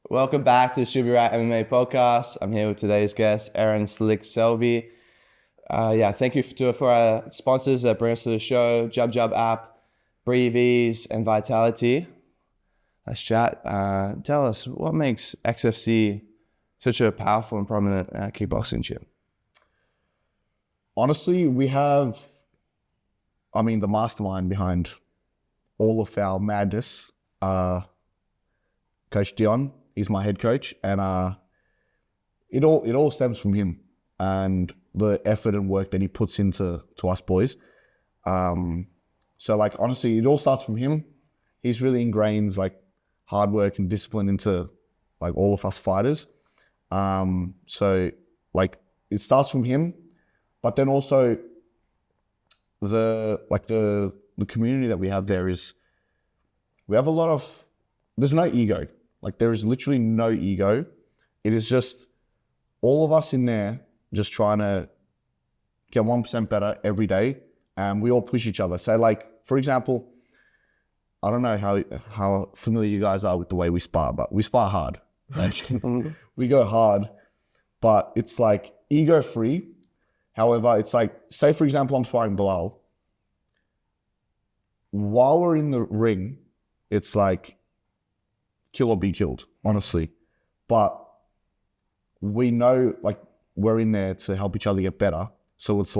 Welcome back to the JubJub App MMA podcast. I'm here with today's guest, Eren Slick Selvi. Thank you for our sponsors that bring us to the show, JubJub App, Breatheeze, and VitaliTEA. Let's chat. Tell us, what makes XFC such a powerful and prominent kickboxing gym? Honestly, we have, the mastermind behind all of our madness, Coach Dion. He's my head coach, and it all stems from him and the effort and work that he puts into us boys. Honestly, it all starts from him. He's really ingrained hard work and discipline into all of us fighters. It starts from him, but then also the community that we have there is, we have there's no ego. There is literally no ego. It is just all of us in there just trying to get 1% better every day, and we all push each other. So for example, I don't know how familiar you guys are with the way we spar, but we spar hard. We go hard, but it's ego free. However, it's say for example, I'm sparring Bilal. While we're in the ring, it's kill or be killed, honestly. But we know we're in there to help each other get better. So it's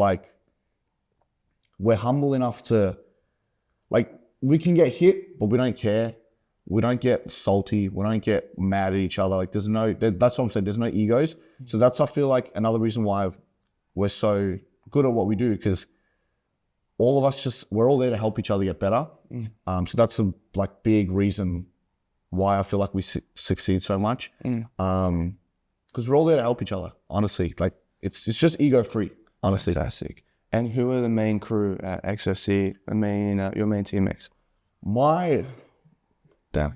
we're humble enough to we can get hit, but we don't care. We don't get salty. We don't get mad at each other. That's what I'm saying. There's no egos. So that's, I feel another reason why we're so good at what we do, because all of us we're all there to help each other get better. So that's a big reason why I feel we succeed so much. Because we're all there to help each other, honestly. It's just ego free, honestly. Fantastic. And who are the main crew at XFC, your main teammates? Damn,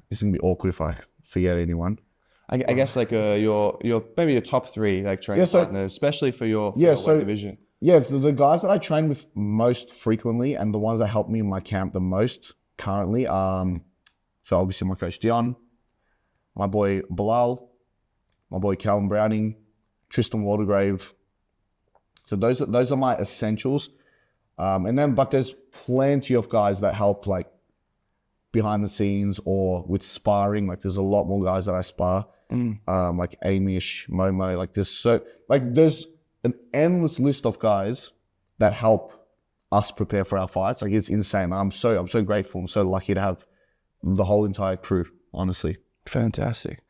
it's gonna be awkward if I forget anyone. I guess your maybe your top three training partners, especially for your weight division. Yeah, the guys that I train with most frequently and the ones that help me in my camp the most currently, so obviously my coach Dion, my boy Bilal, my boy Callum Browning, Tristan Waldegrave. So those are my essentials. But there's plenty of guys that help behind the scenes or with sparring. There's a lot more guys that I spar. Amish, Momo. There's an endless list of guys that help us prepare for our fights. It's insane. I'm so grateful. I'm so lucky to have the whole entire crew, honestly. Fantastic.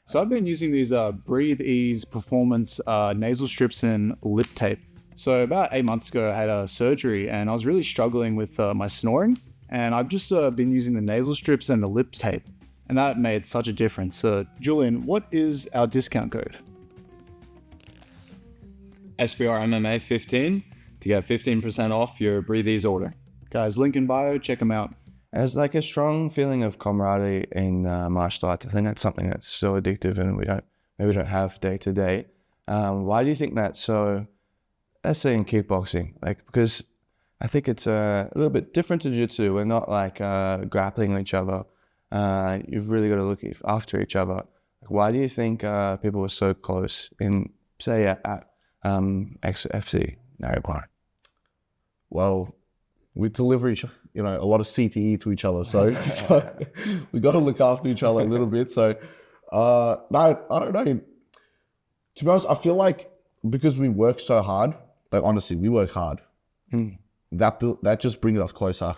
So I've been using these Breatheeze performance nasal strips and lip tape. So about 8 months ago, I had a surgery and I was really struggling with my snoring. And I've just been using the nasal strips and the lip tape. And that made such a difference. Julian, what is our discount code? SBRMMA 15 to get 15% off your Breatheeze order. Guys, link in bio, check them out. There's a strong feeling of camaraderie in martial arts. I think that's something that's so addictive and we don't have day to day. Why do you think that's so, let's say in kickboxing? Because I think it's a little bit different to jiu-jitsu. We're not grappling each other. You've really got to look after each other. Why do you think people were so close in, say, at XFC, Narrabri? Well, we deliver a lot of CTE to each other, so we got to look after each other a little bit. So, no, I don't know. To be honest, I feel because we work so hard, honestly, we work hard. That just brings us closer.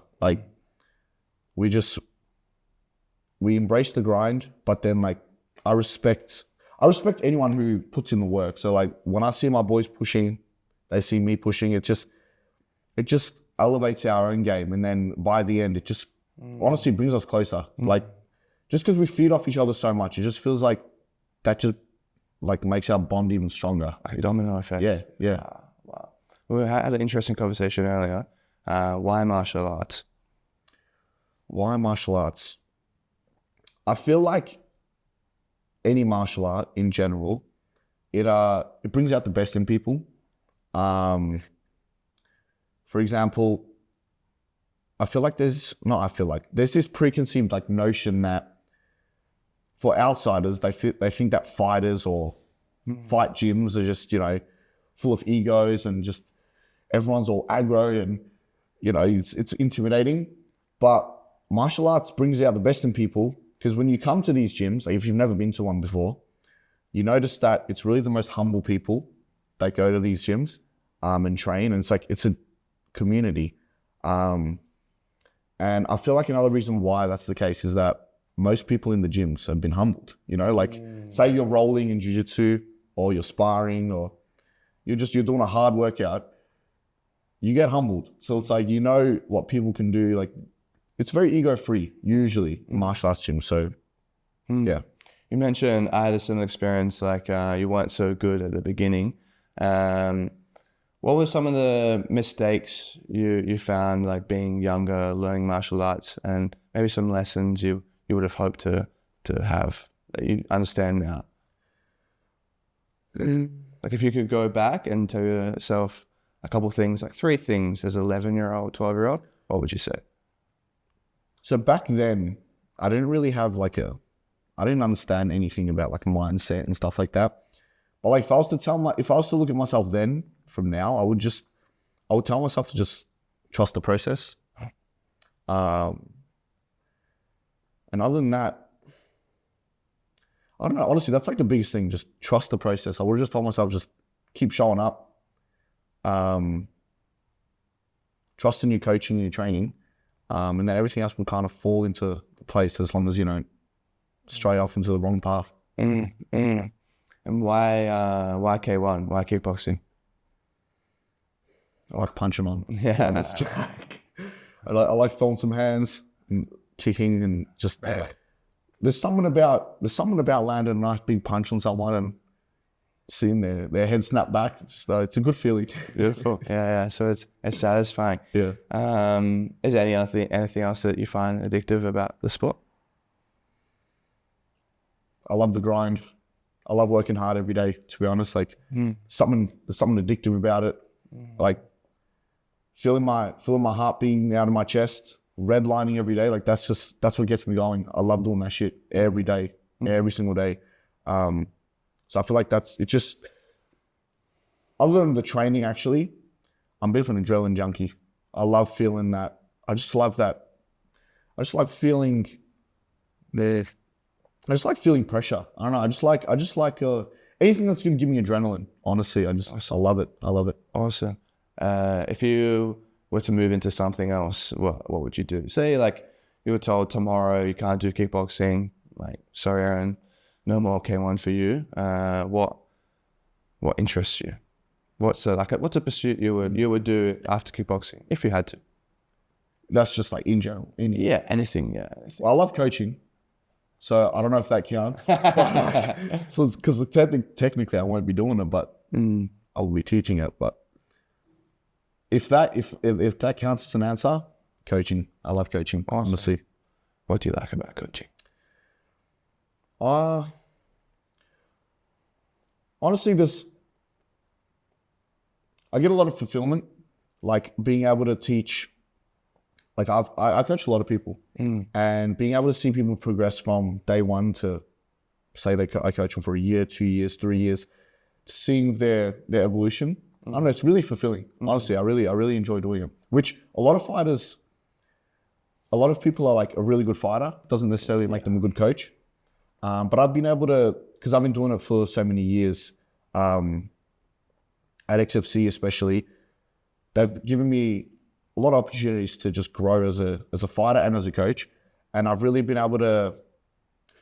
We embrace the grind, but then I respect anyone who puts in the work. So when I see my boys pushing, they see me pushing, it just elevates our own game, and then by the end it just honestly brings us closer. Just because we feed off each other so much, it just feels that just makes our bond even stronger. Domino effect. Yeah. Wow. We had an interesting conversation earlier. Why martial arts? Why martial arts? I feel any martial art in general, it brings out the best in people. For example, there's this preconceived notion that for outsiders, they think that fighters or fight gyms are just, full of egos and just everyone's all aggro and, it's intimidating. But martial arts brings out the best in people, because when you come to these gyms, like if you've never been to one before, you notice that it's really the most humble people that go to these gyms and train. And it's a community. And I feel like another reason why that's the case is that most people in the gyms have been humbled, say you're rolling in jiu-jitsu or you're sparring or you're doing a hard workout, you get humbled. So it's like, what people can do. Like, it's very ego-free, usually, in martial arts gyms. So, yeah. You mentioned I had a similar experience, like you weren't so good at the beginning. What were some of the mistakes you found, like being younger, learning martial arts, and maybe some lessons you would have hoped to have that you understand now? Like if you could go back and tell yourself a couple of things, like 3 things as an 11-year-old, 12-year-old, what would you say? So back then, I didn't really have I didn't understand anything about like mindset and stuff like that. But like if I was to look at myself then from now, I would tell myself to just trust the process. And other than that, I don't know, honestly, that's like the biggest thing, just trust the process. I would have just told myself, just keep showing up. Trust in your coaching and your training. And then everything else will kind of fall into place as long as you don't stray off into the wrong path. And why K1? Why kickboxing? I like punching on. Yeah, that's I like throwing some hands and kicking and just there's something about landing a nice big punch on someone and seeing their head snap back. So it's a good feeling. Beautiful. Yeah. So it's satisfying. Yeah. Is there anything else that you find addictive about the sport? I love the grind. I love working hard every day, to be honest. Like there's something addictive about it. Like feeling my heart beating out of my chest, redlining every day. Like that's what gets me going. I love doing that shit every day, every single day. So I feel like it's just, other than the training actually, I'm a bit of an adrenaline junkie. I love feeling that. I just like feeling pressure. I don't know. I just like anything that's going to give me adrenaline. Honestly, I love it. I love it. Awesome. If you were to move into something else, what would you do? Say like you were told tomorrow you can't do kickboxing. Like, sorry, Eren, no more K1 for you. What interests you? What's a pursuit you would do after kickboxing if you had to? That's just like in general. Anything. Well, I love coaching. So I don't know if that counts. So because technically I won't be doing it, but I will be teaching it. But if that counts as an answer, coaching. I love coaching. Awesome. Honestly. What do you like about coaching? Honestly, I get a lot of fulfillment, like being able to teach. Like I coach a lot of people, and being able to see people progress from day one to, say I coach them for a year, 2 years, 3 years, seeing their evolution. I don't know, it's really fulfilling. Honestly, I really enjoy doing it. Which a lot of people are like, a really good fighter doesn't necessarily make them a good coach. But I've been able to, because I've been doing it for so many years, at XFC especially, they've given me a lot of opportunities to just grow as a fighter and as a coach. And I've really been able to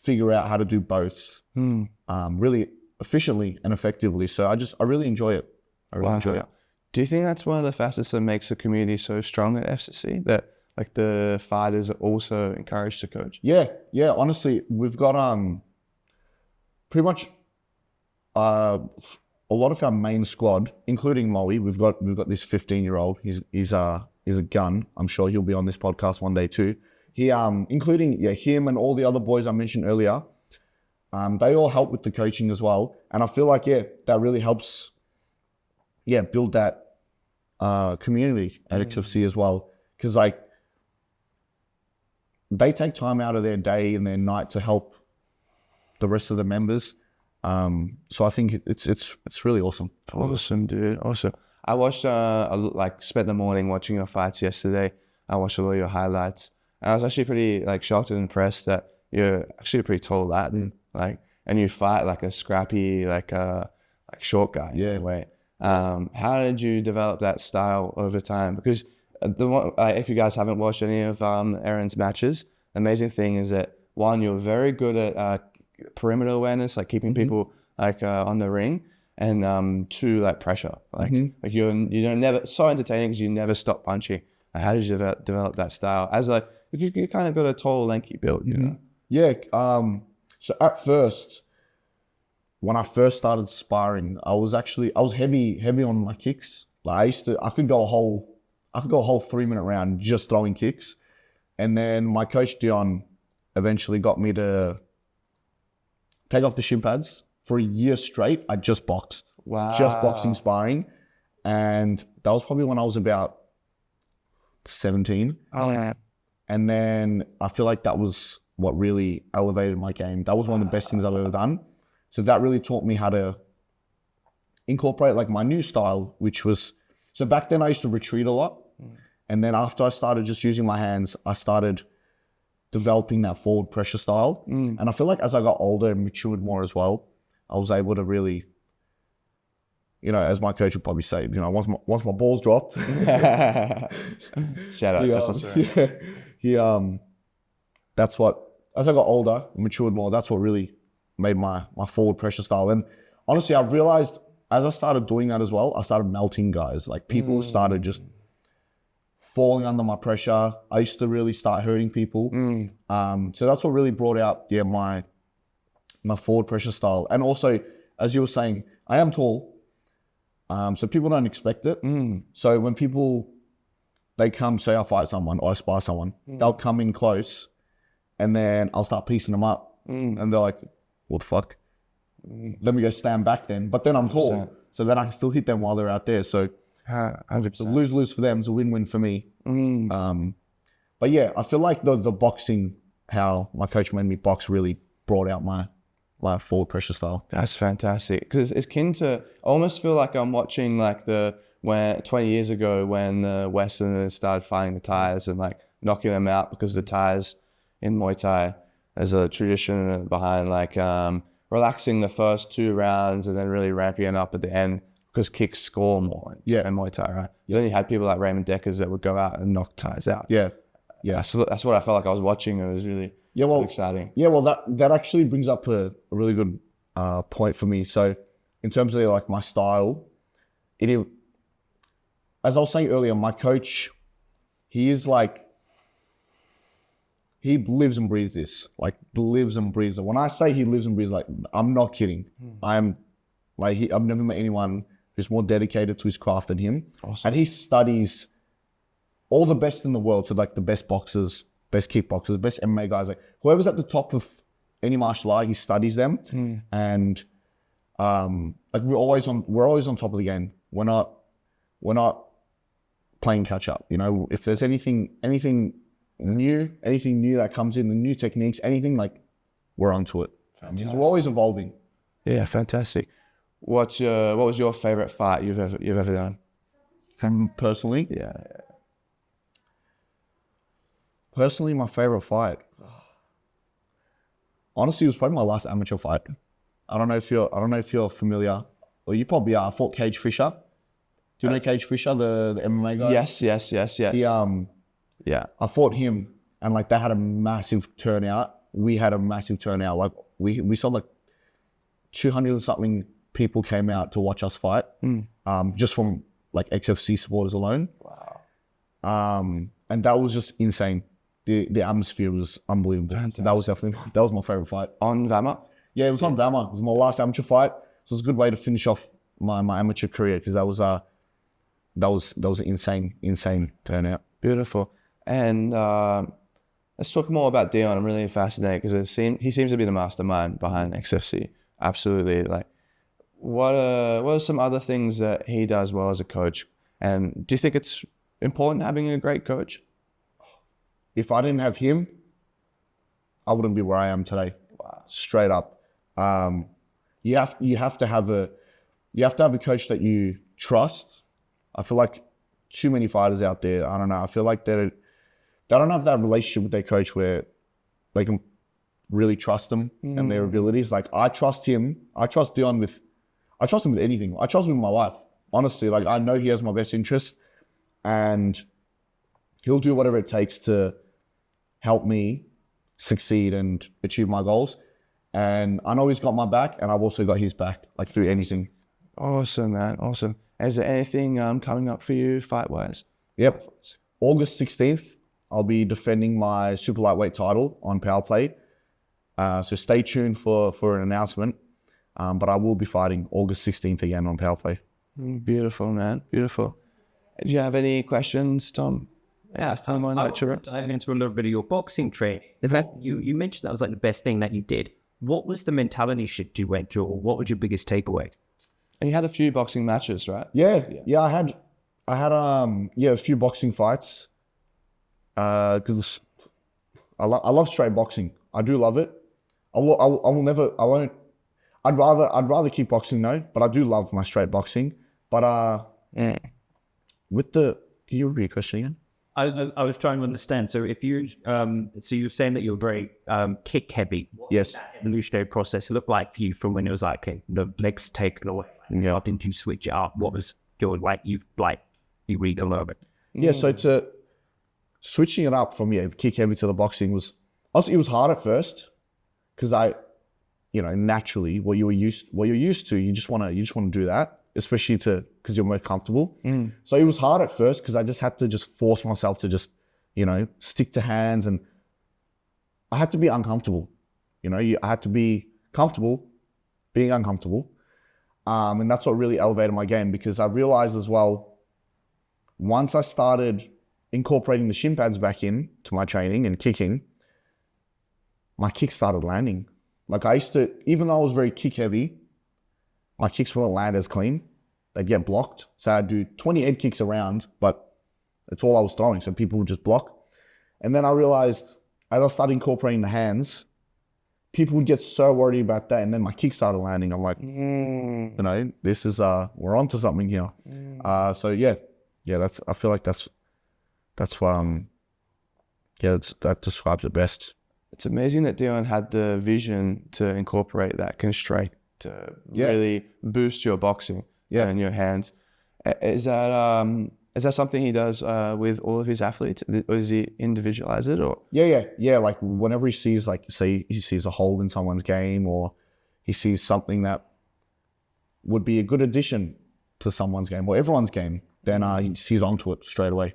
figure out how to do both really efficiently and effectively. So I really enjoy it. I really enjoy it. Do you think that's one of the facets that makes the community so strong at FCC? That like the fighters are also encouraged to coach? Yeah. Honestly, we've got pretty much a lot of our main squad, including Moe. We've got this 15-year-old. He's a gun. I'm sure he'll be on this podcast one day too. He including him and all the other boys I mentioned earlier. They all help with the coaching as well, and I feel like that really helps. Build that community at XFC as well, because like they take time out of their day and their night to help the rest of the members. So I think it's really awesome. Awesome, dude. Awesome. I watched, spent the morning watching your fights yesterday. I watched all your highlights, and I was actually pretty like shocked and impressed that you're actually a pretty tall lad, and you fight like a scrappy, like short guy. Yeah. In a way. How did you develop that style over time? Because if you guys haven't watched any of Eren's matches, the amazing thing is that one, you're very good at perimeter awareness, like keeping people like on the ring, and two, like pressure, like you're never so entertaining because you never stop punching. How did you develop that style? As like you kind of got a tall, lanky build, you know? Yeah. So at first, when I first started sparring, I was heavy on my kicks. Like I could go a whole 3-minute round just throwing kicks, and then my coach Dion eventually got me to take off the shin pads. For a year straight, I just boxed. Wow. Just boxing, sparring. And that was probably when I was about 17. Oh, yeah. And then I feel like that was what really elevated my game. That was one of the best things I've ever done. So that really taught me how to incorporate like my new style, which was, so back then I used to retreat a lot. And then after I started just using my hands, I started developing that forward pressure style. And I feel like as I got older and matured more as well, I was able to really, as my coach would probably say, once my balls dropped. Shout out. That's what, as I got older and matured more, that's what really made my forward pressure style. And honestly, I've realized as I started doing that as well, I started melting guys. Like people started just falling under my pressure. I used to really start hurting people. So that's what really brought out, my forward pressure style. And also, as you were saying, I am tall. So people don't expect it. So when they come, say I fight someone or I spar someone, they'll come in close and then I'll start piecing them up. And they're like, what the fuck? Let me go stand back then. But then I'm tall. 100%. So then I can still hit them while they're out there. So 100%. it's a lose-lose for them. It's a win-win for me. But yeah, I feel like the boxing, how my coach made me box really brought out my forward pressure style. That's fantastic. Because it's kin to, I almost feel like I'm watching like when 20 years ago when the Westerners started fighting the Thais and like knocking them out, because the Thais in Muay Thai, there's a tradition behind like relaxing the first 2 rounds and then really ramping it up at the end because kicks score more in Muay Thai, right? Then you had people like Raymond Deckers that would go out and knock Thais out. Yeah. That's what I felt like I was watching. It was really exciting. Yeah, well, that actually brings up a really good point for me. So in terms of like my style, as I was saying earlier, my coach, he lives and breathes this, like lives and breathes it. When I say he lives and breathes, like I'm not kidding. I've never met anyone who's more dedicated to his craft than him. Awesome. And he studies all the best in the world. So like the best boxers, best kickboxers, best MMA guys, like whoever's at the top of any martial art, he studies them. And like we're always on top of the game. We're not playing catch up. If there's anything new that comes in, the new techniques, anything, like we're onto it. We're always evolving. Yeah, fantastic. What was your favorite fight you've ever done? Personally? Yeah. Personally, my favorite fight. Honestly, it was probably my last amateur fight. I don't know if you're familiar. Well, you probably are. I fought Cage Fisher. Do you know Cage Fisher, the MMA guy? Yes. He, I fought him, and like they had a massive turnout. We had a massive turnout. Like we saw like 200 and something people came out to watch us fight. Just from like XFC supporters alone. Wow. And that was just insane. The atmosphere was unbelievable. Fantastic. That was my favorite fight. On Vamaa? Yeah, it was on Vamaa. It was my last amateur fight. So it was a good way to finish off my amateur career, because that was an insane turnout. Beautiful. And let's talk more about Dion. I'm really fascinated because he seems to be the mastermind behind XFC. Absolutely. Like, what are some other things that he does well as a coach? And do you think it's important having a great coach? If I didn't have him, I wouldn't be where I am today. Wow. Straight up. You have to have a coach that you trust. I feel like too many fighters out there, I don't know, I feel like they don't have that relationship with their coach where they can really trust them and their abilities. Like I trust him. I trust Dion with anything. I trust him with my life. Honestly, like I know he has my best interests and he'll do whatever it takes to help me succeed and achieve my goals. And I know he's got my back and I've also got his back, like through anything. Awesome, man. Awesome. Is there anything coming up for you fight-wise? Yep. August 16th, I'll be defending my super lightweight title on Power Play. So stay tuned for an announcement. But I will be fighting August 16th again on Power Play. Beautiful, man. Beautiful. Do you have any questions, Tom? Yeah, so I want to dive into a little bit of your boxing training. You mentioned that was like the best thing that you did. What was the mentality shift you went through, or what was your biggest takeaway? And you had a few boxing matches, right? Yeah. I had a few boxing fights. Because I love straight boxing. I do love it. I'd rather keep boxing though, but I do love my straight boxing. But can you repeat your question again? I was trying to understand. So if you, so you're saying that you're very kick heavy. What yes. Did that evolutionary process look like for you from when it was like, okay, the legs taken away? Yeah. How did you switch it up? What was your you read a little bit? Yeah. So to switching it up from kick heavy to the boxing was it was hard at first because naturally what you're used to, you just want to do that, especially because you're more comfortable. So it was hard at first because I just had to force myself to stick to hands, and I had to be uncomfortable. I had to be comfortable being uncomfortable. And that's what really elevated my game, because I realized as well, once I started incorporating the shin pads back in to my training and kicking, my kicks started landing. Like I used to, even though I was very kick heavy, my kicks wouldn't land as clean. They'd get blocked. So I'd do 20 head kicks around, but that's all I was throwing. So people would just block. And then I realized as I started incorporating the hands, people would get so worried about that. And then my kicks started landing. I'm like, this is, we're onto something here. I feel like that describes it best. It's amazing that Dion had the vision to incorporate that constraint to really boost your boxing and your hands. Is that something he does with all of his athletes? Or does he individualize it? Or yeah. Like whenever he sees, say he sees a hole in someone's game, or he sees something that would be a good addition to someone's game or everyone's game, then he's onto it straight away.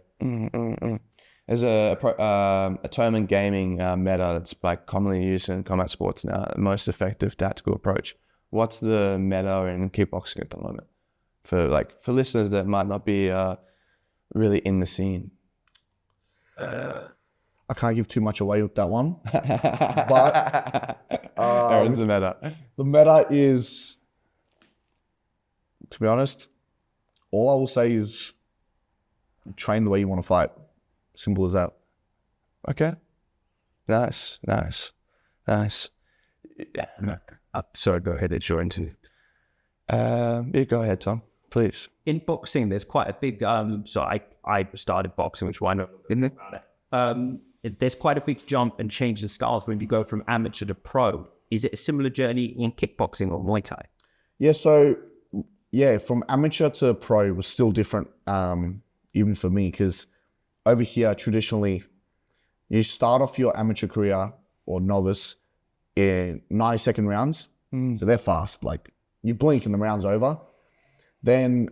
There's a term in gaming meta that's commonly used in combat sports now, the most effective tactical approach. What's the meta in kickboxing at the moment for listeners that might not be really in the scene? I can't give too much away with that one, but Eren's a meta. The meta is, to be honest, all I will say is train the way you want to fight. Simple as that. Okay. Nice. Sorry, go ahead. It's your interview. You go ahead, Tom, please. In boxing, there's quite a big. So I started boxing, which why not? There's quite a big jump and change in styles when you go from amateur to pro. Is it a similar journey in kickboxing or Muay Thai? Yeah. So from amateur to pro was still different, even for me, because over here, traditionally, you start off your amateur career or novice in 90-second rounds. So they're fast. Like you blink and the round's over. Then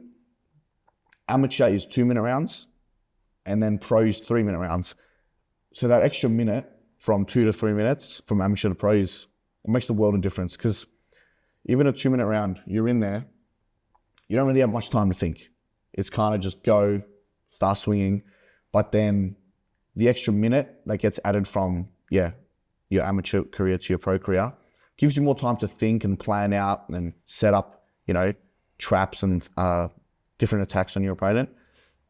amateur is 2-minute rounds, and then pro is 3-minute rounds. So that extra minute from 2 to 3 minutes from amateur to pro it makes the world of difference, because even a 2-minute round, you're in there, you don't really have much time to think. It's kind of just go, start swinging. But then the extra minute that gets added from, your amateur career to your pro career gives you more time to think and plan out and set up, traps and different attacks on your opponent.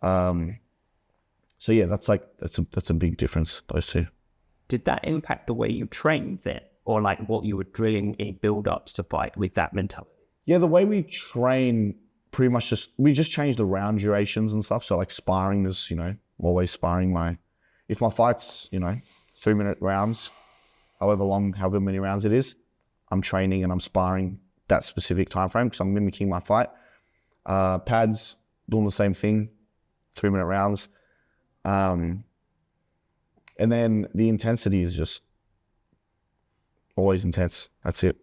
That's a big difference, those two. Did that impact the way you trained then? or like what you were drilling in build-ups to fight with that mentality? Yeah, the way we train pretty much we just change the round durations and stuff. So like sparring is, always sparring if my fight's, 3-minute rounds, however many rounds it is, I'm training and I'm sparring that specific time frame because I'm mimicking my fight. Pads, doing the same thing, 3-minute rounds. And then the intensity is just always intense. That's it.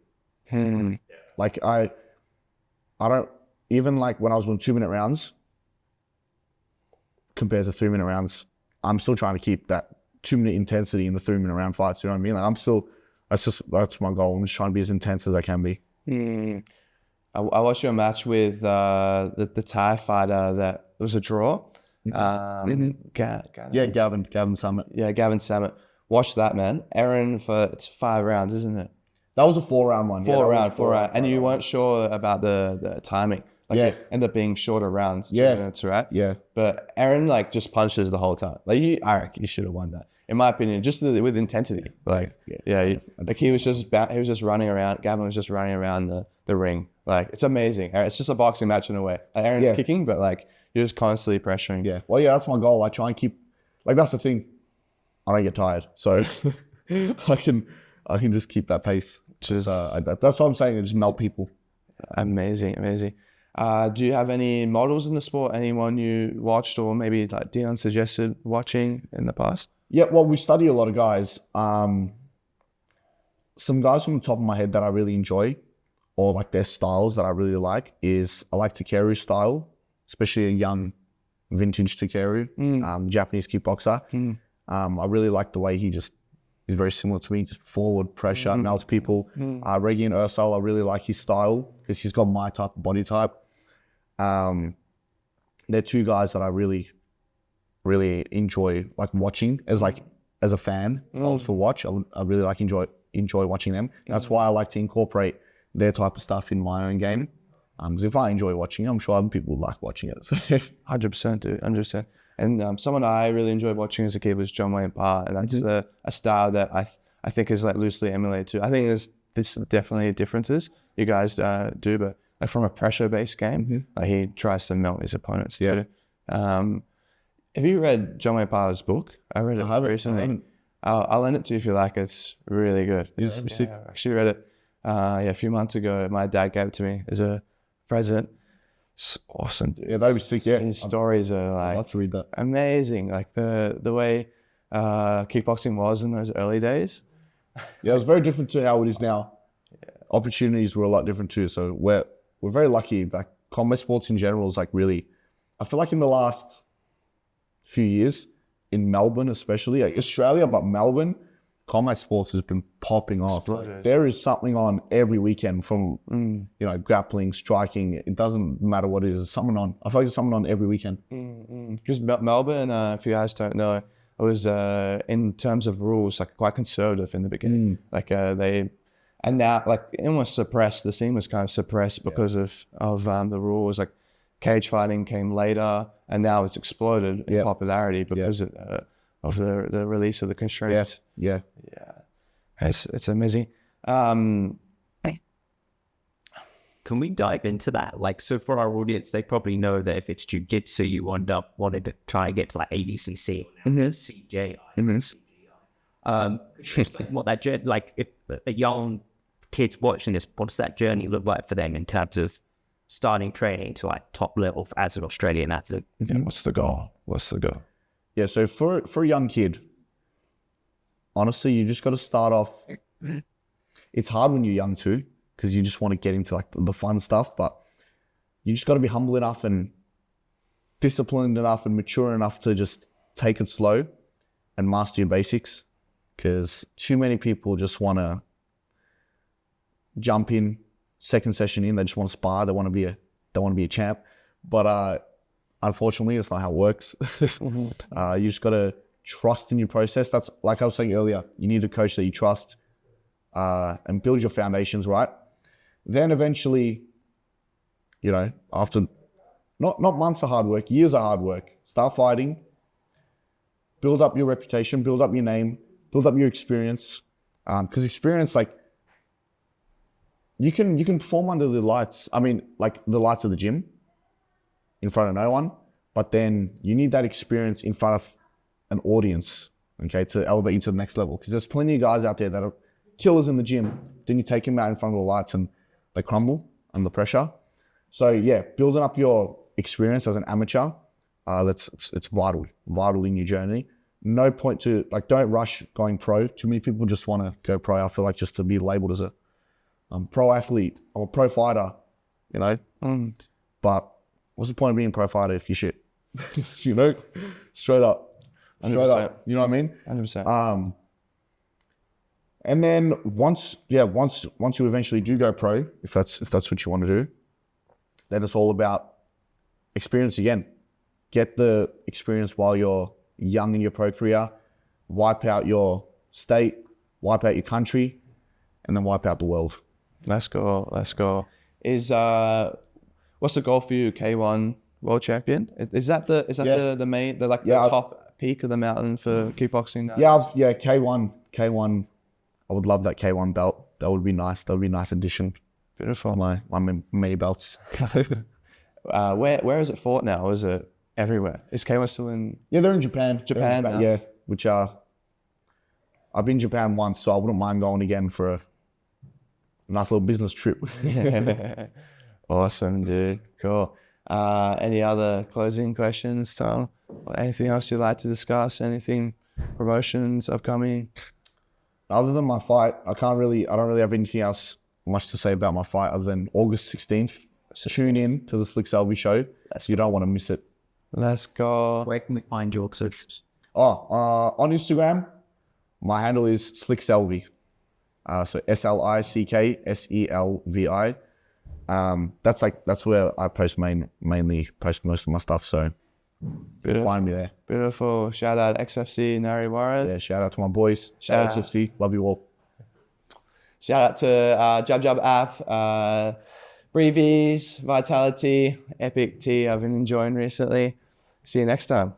Like I don't, even like when I was doing 2-minute rounds compared to 3-minute rounds, I'm still trying to keep that 2-minute intensity in the 3-minute round fights. You know what I mean? Like that's my goal. I'm just trying to be as intense as I can be. I watched your match with the Thai fighter that it was a draw. Gavin Summit. Yeah, Gavin Summit. Watch that, man. Eren it's 5 rounds, isn't it? That was a 4-round one. Four round. And you weren't sure about the timing. Like it ended up being shorter rounds. 2 minutes, right? Yeah. But Eren like just punches the whole time. Like I reckon you should have won that. In my opinion, just with intensity. Like he was just running around. Gavin was just running around the ring. Like it's amazing. It's just a boxing match in a way. Like Eren's kicking, but like you're just constantly pressuring. Yeah. Well, that's my goal. I try and keep, like that's the thing. I don't get tired, so I can just keep that pace. That's what I'm saying. Just melt people. Amazing. Do you have any models in the sport? Anyone you watched or maybe like Dion suggested watching in the past? Yeah, well, we study a lot of guys. Some guys from the top of my head that I really enjoy, or like their styles that I really like, is I like Takeru's style, especially a young vintage Takeru, Japanese kickboxer. I really like the way he's very similar to me, just forward pressure, melts people. Regian Ursal, I really like his style because he's got my type of body type. They're 2 guys that I really enjoy like watching as a fan. For watch, I really like enjoy watching them. That's why I like to incorporate their type of stuff in my own game. Because if I enjoy watching it, I'm sure other people would like watching it. So 100%, dude, 100%. And someone I really enjoyed watching as a kid was John Wayne Parr, and that's a style that I think is like loosely emulated too. I think there's definitely differences you guys do, but like from a pressure-based game, like he tries to melt his opponents too. Have you read John Wayne Parr's book? I read it recently. I'll lend it to you if you like. It's really good. I actually read it a few months ago. My dad gave it to me as a present. It's awesome, dude. Yeah, that'd be sick. Yeah, his stories are like, I'd love to read that. Amazing. Like the way kickboxing was in those early days. Yeah, it was very different to how it is now. Opportunities were a lot different too. So we're very lucky. Like combat sports in general is like really, I feel like in the last few years in Melbourne, especially like Australia, but Melbourne, combat sports has been popping off. Like, there is something on every weekend from grappling, striking. It doesn't matter what it is. There's something on. I feel like there's something on every weekend. Because Melbourne, if you guys don't know, it was in terms of rules like quite conservative in the beginning. And now like it almost suppressed. The scene was kind of suppressed because of the rules. Like cage fighting came later, and now it's exploded in popularity because of the release of the constraints. Yeah. It's amazing. Can we dive into that? Like, so for our audience, they probably know that if it's jiu-jitsu, you end up wanting to try and get to like ADCC, CJ. What that journey, like if a young kid's watching this, what does that journey look like for them in terms of starting training to like top level as an Australian athlete? What's the goal? Yeah, so for a young kid, honestly, you just got to start off. It's hard when you're young too, because you just want to get into like the fun stuff, but you just got to be humble enough and disciplined enough and mature enough to just take it slow and master your basics, because too many people just want to jump in, second session in, they just want to spar, they want to be a champ, but unfortunately, it's not how it works. You just got to trust in your process. That's like I was saying earlier, you need a coach that you trust and build your foundations right. Then eventually, after not months of hard work, years of hard work, start fighting, build up your reputation, build up your name, build up your experience, Because experience, like, you can perform under the lights. I mean, like the lights of the gym, in front of no one. But then you need that experience in front of an audience, okay, to elevate you to the next level. Because there's plenty of guys out there that are killers in the gym. Then you take them out in front of the lights and they crumble under pressure. So yeah, building up your experience as an amateur, it's vital in your journey. No point to, like, don't rush going pro. Too many people just want to go pro, I feel like, just to be labeled as a pro athlete or a pro fighter, you know. But what's the point of being a pro fighter if you shit? You know, straight up, 100%. You know what I mean? 100%. And then once you eventually do go pro, if that's what you want to do, then it's all about experience again. Get the experience while you're young in your pro career, wipe out your state, wipe out your country, and then wipe out the world. Let's go. What's the goal for you? K1 world champion? Is that the top peak of the mountain for kickboxing now? Yeah, K1. I would love that K1 belt. That would be nice. That would be a nice addition. Beautiful. My many belts. Where is it fought now? Is it everywhere? Is K1 still in? Yeah, they're in Japan. Japan now? Yeah, which I've been in Japan once, so I wouldn't mind going again for a nice little business trip. Awesome, dude. Cool. Any other closing questions, Tom? Or anything else you'd like to discuss? Anything, promotions upcoming? Other than my fight, I don't really have anything else much to say about my fight other than August 16th. So tune in to the Slick Selvi show. You don't want to miss it. Let's go. Where can we find your socials? On Instagram, my handle is Slick Selvi. So SLICKSELVI. That's where I mainly post most of my stuff. So find me there. Beautiful. Shout out XFC Nari Warren. Yeah, shout out to my boys. Shout out to XFC. Love you all. Shout out to JubJub App, Breatheeze, VitaliTEA, Epic Tea I've been enjoying recently. See you next time.